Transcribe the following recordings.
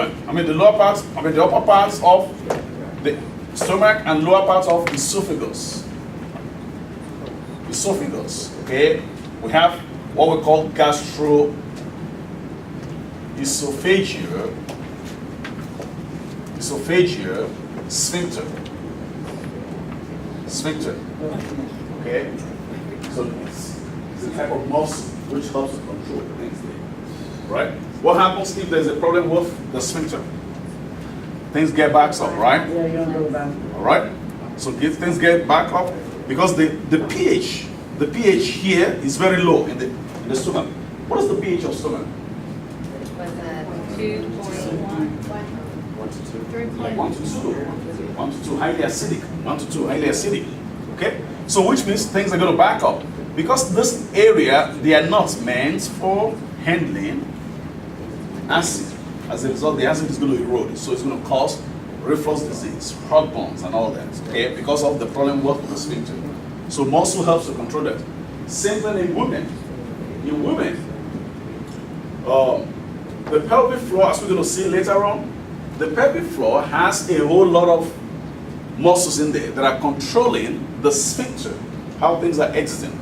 stomach. The lower parts, the upper parts of the stomach and lower parts of esophagus. Esophagus, okay? We have what we call gastroesophageal sphincter. Sphincter, okay? So it's a type of muscle which helps to control things there, right? What happens if there's a problem with the sphincter? Things get backed up, right? Yeah, you don't go back. All right? So things get back up because the pH here is very low in the stomach. What is the pH of stomach? Was that 2.1? 1 to 2. 1 to 2, highly acidic. 1 to 2, highly acidic. Okay? So which means things are going to back up. Because this area, they are not meant for handling acid. As a result, the acid is going to erode. So it's going to cause reflux disease, heartburns, and all that. Okay? Because of the problem with the sphincter. So muscle helps to control that. Same thing in women. In women, the pelvic floor, as we're going to see later on, the pelvic floor has a whole lot of muscles in there that are controlling the sphincter, how things are exiting.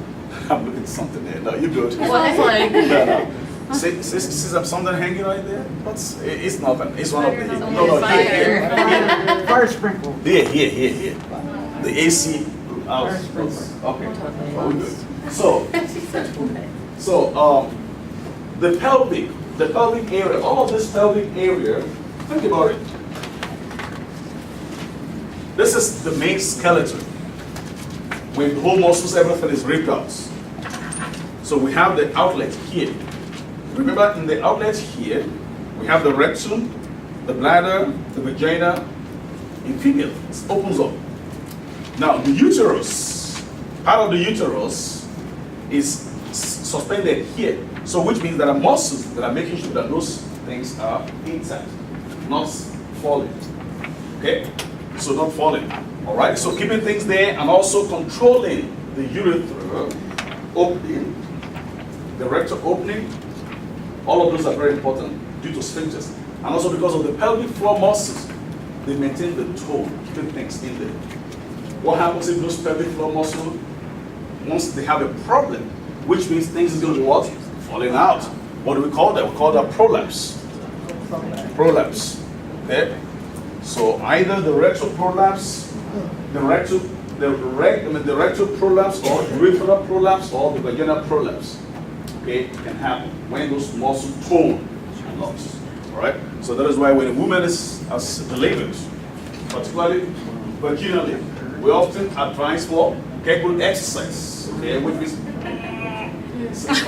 I'm looking at something there. No, you're good. What? No. See something hanging right there? It's nothing. It's one of the. No, here. Fire sprinkle. Here. The AC. Okay. Oh, we're good. So, the pelvic area, all of this pelvic area, think about it. This is the main skeleton. When the whole muscles, everything is ripped out. So we have the outlet here. Remember, in the outlet here, we have the rectum, the bladder, the vagina. In female, it opens up. Now, the uterus, part of the uterus is suspended here. So which means there are muscles that are making sure that those things are intact, not falling. Okay? So not falling. All right? So keeping things there and also controlling the urethra opening, the rectal opening. All of those are very important due to sphincters. And also because of the pelvic floor muscles, they maintain the tone, keeping things in there. What happens if those pelvic floor muscles, once they have a problem, which means things is going to be what? Falling out. What do we call that? We call that prolapse. Prolapse. Okay? So either the rectal prolapse, the rectal prolapse, or urethral prolapse, or the vaginal prolapse. Okay, can happen when those muscles tone and lost. All right. So that is why when a woman is delivered, particularly vaginally, we often advise for Kegel exercise. Okay, which means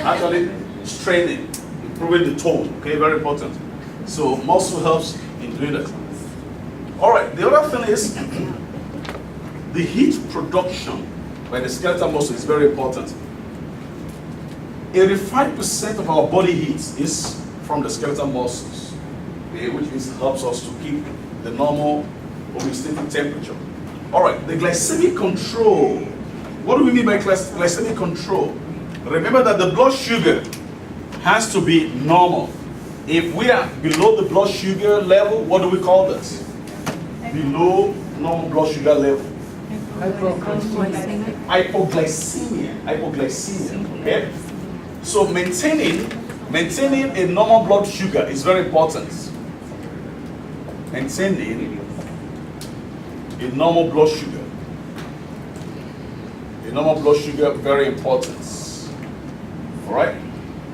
actually straining, improving the tone. Okay, very important. So muscle helps in doing that. All right. The other thing is the heat production by the skeletal muscle is very important. 85% of our body heat is from the skeletal muscles, okay, which means it helps us to keep the normal homeostatic temperature. All right, the glycemic control. What do we mean by glycemic control? Remember that the blood sugar has to be normal. If we are below the blood sugar level, what do we call this? Below normal blood sugar level. Hypoglycemia, okay? So maintaining a normal blood sugar is very important. Maintaining a normal blood sugar. A normal blood sugar, very important. All right?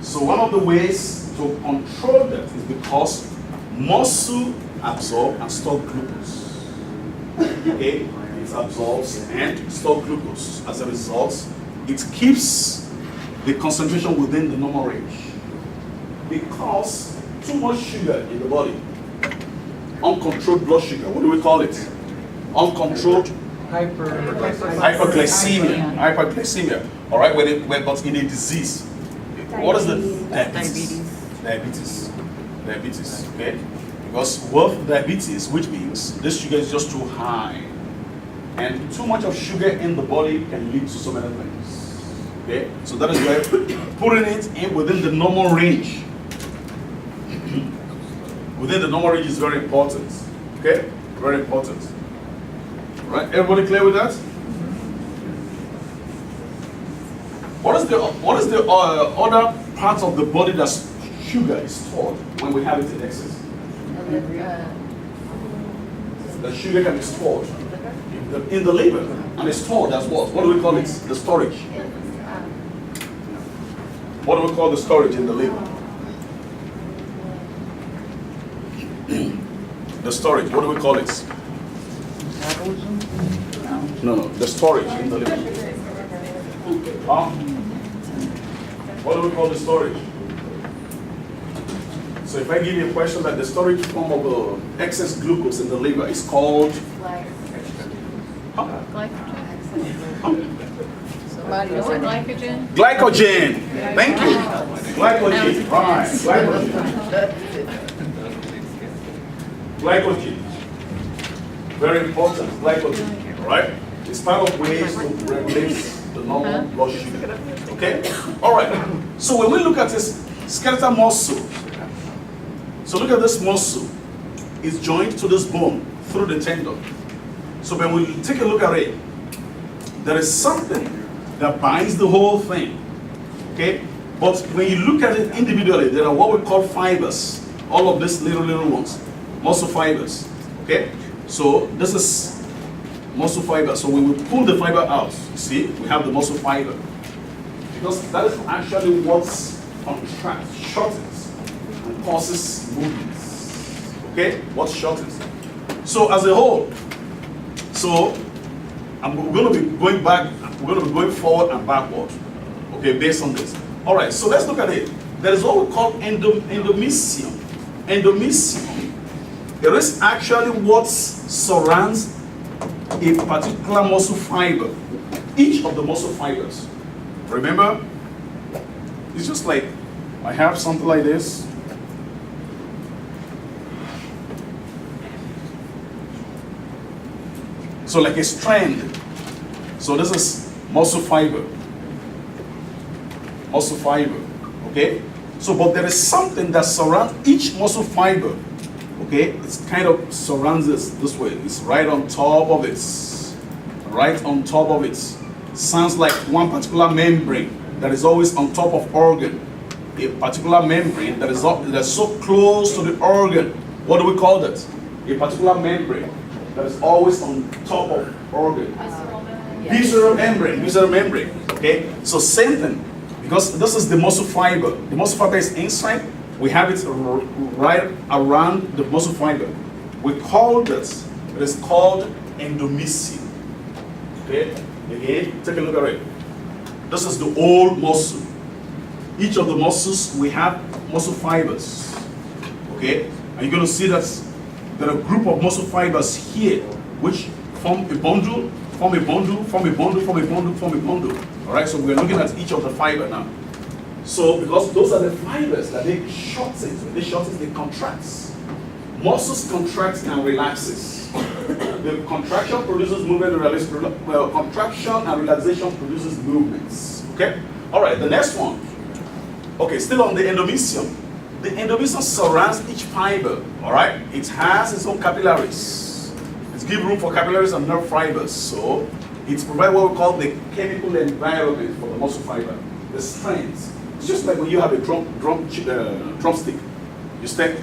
So one of the ways to control that is because muscle absorb and store glucose. Okay? It absorbs and stores glucose. As a result, it keeps the concentration within the normal range. Because too much sugar in the body, uncontrolled blood sugar, what do we call it? Uncontrolled hyperglycemia. Hyperglycemia. All right, but in a disease. What is the diabetes? Diabetes. Okay, because with diabetes, which means this sugar is just too high, and too much of sugar in the body can lead to so many things. Okay, so that is why putting it in within the normal range, within the normal range is very important. Okay? Very important. Right? Everybody clear with that? What is the other part of the body that sugar is stored when we have it in excess? The sugar can be stored in the liver and it's stored as what? What do we call it? The storage. What do we call the storage in the liver? The storage, what do we call it? Metabolism? No, the storage in the liver. What do we call the storage? So if I give you a question that the storage form of excess glucose in the liver is called Somebody else said glycogen? glycogen. Thank you. Glycogen. Right. Glycogen. Glycogen. Very important. Glycogen. Right? It's part of ways to regulate the normal blood sugar. Okay? Alright. So when we look at this skeletal muscle, so look at this muscle. It's joined to this bone through the tendon. So when we take a look at it, there is something that binds the whole thing. Okay? But when you look at it individually, there are what we call fibers. All of these little ones. Muscle fibers. Okay? So this is muscle fiber. So when we pull the fiber out, you see, we have the muscle fiber. Because that is actually what contracts, shortens, and causes movements. Okay? What shortens. So as a whole, so we're going to be going back, we're going to be going forward and backward. Okay, based on this. Alright, so let's look at it. There is what we call endomysium. Endomysium. It is actually what surrounds a particular muscle fiber. Each of the muscle fibers. Remember? It's just like I have something like this. So like a strand. So this is muscle fiber. Muscle fiber. Okay? So but there is something that surrounds each muscle fiber. Okay? It's kind of surrounds this way. It's right on top of it. Right on top of it. Sounds like one particular membrane that is always on top of organ. A particular membrane that is so close to the organ. What do we call that? A particular membrane that is always on top of organ. Visceral membrane. Visceral membrane. Okay? So same thing. Because this is the muscle fiber. The muscle fiber is inside. We have it right around the muscle fiber. We call this, it is called endomysium. Okay? Again, take a look at it. This is the old muscle. Each of the muscles, we have muscle fibers. Okay? And you're going to see that there are a group of muscle fibers here which form a bundle, form a bundle, form a bundle, form a bundle, form a bundle. Alright, so we're looking at each of the fiber now. So, because those are the fibers that they shorten, when they shorten, they contract. Muscles contract and relaxes. The contraction produces movement, well, contraction and relaxation produces movements. Okay? Alright, the next one. Okay, still on the endomysium. The endomysium surrounds each fiber. Alright? It has its own capillaries. It gives room for capillaries and nerve fibers. So, it provides what we call the chemical environment for the muscle fiber. The strength. It's just like when you have a drumstick. You start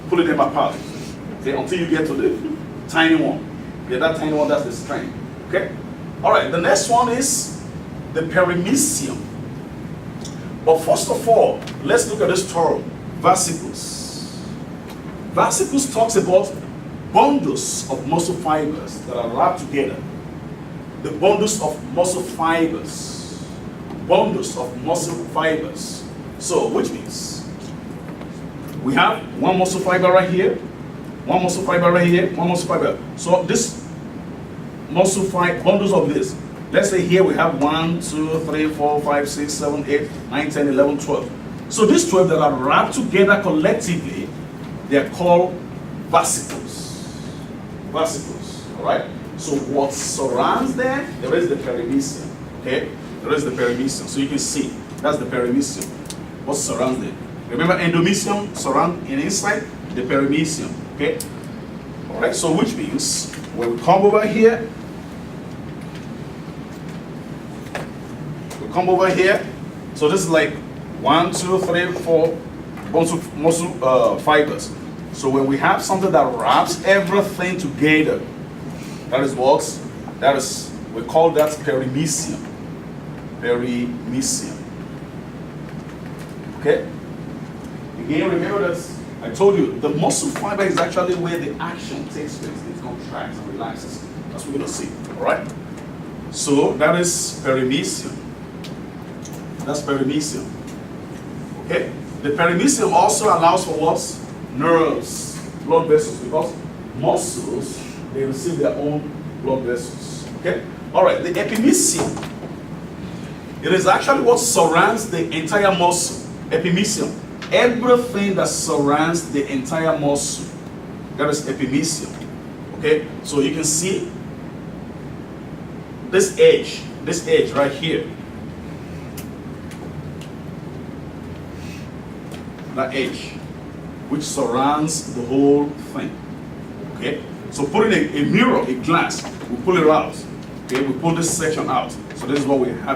pulling them apart. Okay, until you get to the tiny one. Yeah, that tiny one, that's the strength. Okay? Alright, the next one is the paramecium. But first of all, let's look at this term, fascicles. Fascicles talks about bundles of muscle fibers that are wrapped together. The bundles of muscle fibers. Bundles of muscle fibers. So, which means we have one muscle fiber right here, one muscle fiber right here, one muscle fiber. So this muscle fiber, bundles of this. Let's say here we have 1, 2, 3, 4, 5, 6, 7, 8, 9, 10, 11, 12. So these 12 that are wrapped together collectively, they are called fascicles. Fascicles, all right? So what surrounds them, there is the paramecium, okay? There is the paramecium. So you can see, that's the paramecium. What surrounds it? Remember endomysium surround in inside? the paramecium. Okay? All right, so which means when we come over here, so this is like 1, 2, 3, 4 muscle fibers. So when we have something that wraps everything together, we call that paramecium. Paramecium. Okay? Again, remember that I told you the muscle fiber is actually where the action takes place. It contracts and relaxes. That's what we're going to see. Alright? So that is paramecium. That's paramecium. Okay? The paramecium also allows for what? Nerves, blood vessels, because muscles, they receive their own blood vessels. Okay? Alright, the epimecium. It is actually what surrounds the entire muscle. Epimecium. Everything that surrounds the entire muscle. That is epimecium. Okay? So you can see this edge right here. That edge, which surrounds the whole thing. Okay? So putting a mirror, a glass, we pull it out. Okay? We pull this section out. So this is what we have.